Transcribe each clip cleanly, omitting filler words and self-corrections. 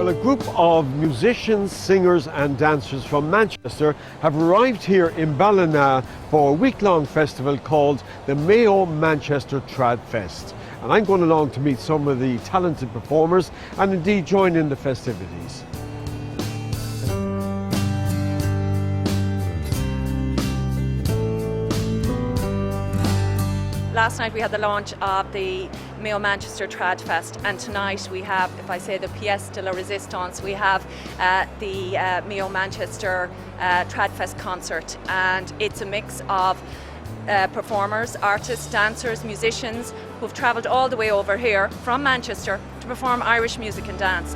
Well, a group of musicians, singers and dancers from Manchester have arrived here in Ballina for a week-long festival called the Mayo Manchester TRADFEST. And I'm going along to meet some of the talented performers and indeed join in the festivities. Last night we had the launch of the Mayo Manchester TRADFEST, and tonight we have, if I say the pièce de la résistance, we have the Mayo Manchester TRADFEST concert, and it's a mix of performers, artists, dancers, musicians who've travelled all the way over here from Manchester to perform Irish music and dance.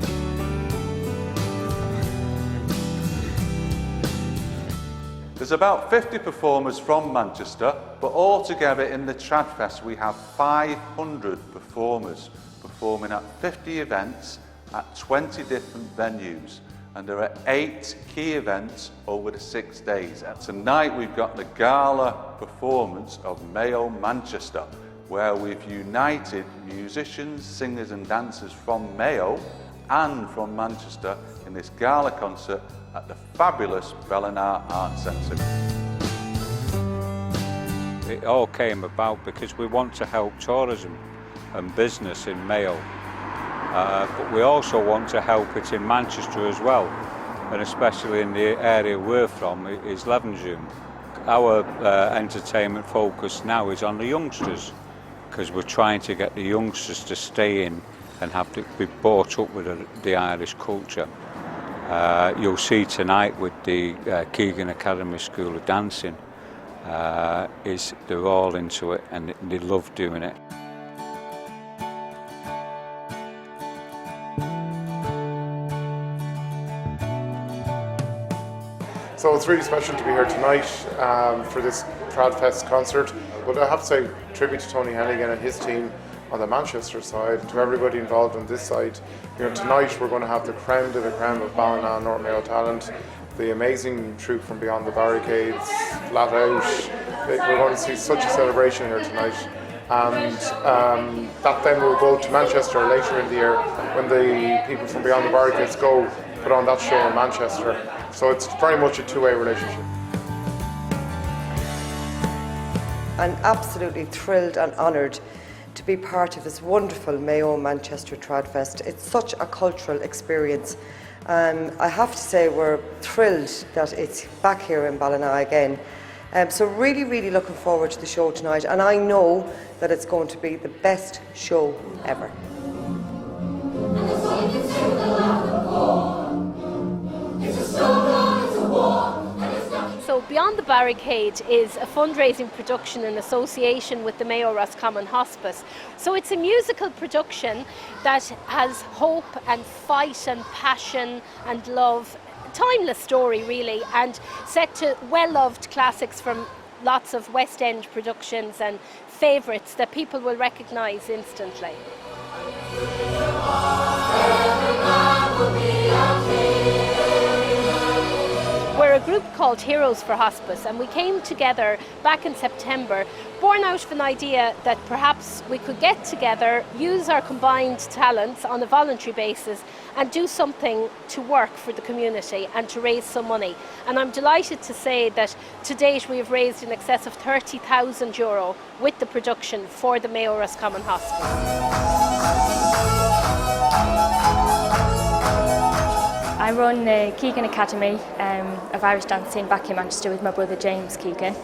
There's about 50 performers from Manchester, but altogether in the TRADFEST we have 500 performers performing at 50 events at 20 different venues. And there are 8 key events over the 6 days. And tonight we've got the gala performance of Mayo Manchester, where we've united musicians, singers and dancers from Mayo and from Manchester in this gala concert at the fabulous Ballina Arts Centre. It all came about because we want to help tourism and business in Mayo, but we also want to help it in Manchester as well, and especially in the area we're from is Levenshulme. Our entertainment focus now is on the youngsters, because we're trying to get the youngsters to stay in and have to be brought up with the Irish culture. You'll see tonight with the Keegan Academy School of Dancing, they're all into it and they love doing it. So it's really special to be here tonight for this TRADFEST concert. But I have to say tribute to Tony Hennigan and his team on the Manchester side, to everybody involved on this side. You know, tonight we're going to have the creme de la creme of Ballina and North Mayo talent, the amazing troupe from Beyond the Barricades, Flat Out. We're going to see such a celebration here tonight. And that then will go to Manchester later in the year when the people from Beyond the Barricades go put on that show in Manchester. So it's very much a two-way relationship. I'm absolutely thrilled and honoured to be part of this wonderful Mayo Manchester TRADFEST. It's such a cultural experience. I have to say we're thrilled that it's back here in Ballina again. So really looking forward to the show tonight, and I know that it's going to be the best show ever. So Beyond the Barricade is a fundraising production in association with the Mayo Roscommon Hospice. So it's a musical production that has hope and fight and passion and love, timeless story really, and set to well-loved classics from lots of West End productions and favourites that people will recognise instantly. We're a group called Heroes for Hospice, and we came together back in September, born out of an idea that perhaps we could get together, use our combined talents on a voluntary basis and do something to work for the community and to raise some money. And I'm delighted to say that to date we have raised in excess of €30,000 with the production for the Mayo Roscommon Hospice. I run the Keegan Academy of Irish Dancing back in Manchester with my brother James Keegan,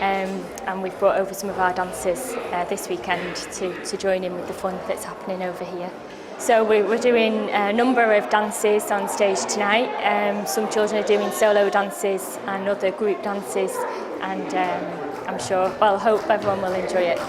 and we've brought over some of our dancers this weekend to join in with the fun that's happening over here. So we're doing a number of dances on stage tonight. Some children are doing solo dances and other group dances, and I'm sure, well, hope everyone will enjoy it.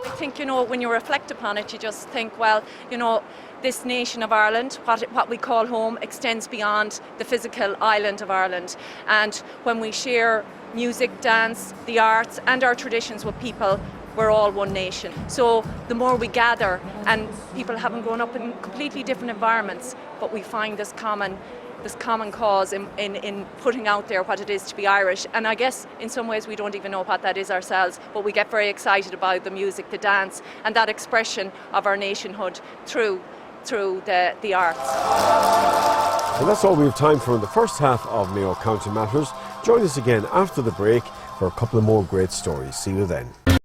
I think, you know, when you reflect upon it, you just think, well, you know, this nation of Ireland, what we call home, extends beyond the physical island of Ireland. And when we share music, dance, the arts and our traditions with people, we're all one nation. So the more we gather, and people haven't grown up in completely different environments, but we find this common this common cause in putting out there what it is to be Irish. And I guess in some ways we don't even know what that is ourselves, but we get very excited about the music, the dance, and that expression of our nationhood through the arts. And that's all we have time for in the first half of Mayo County Matters. Join us again after the break for a couple of more great stories. See you then.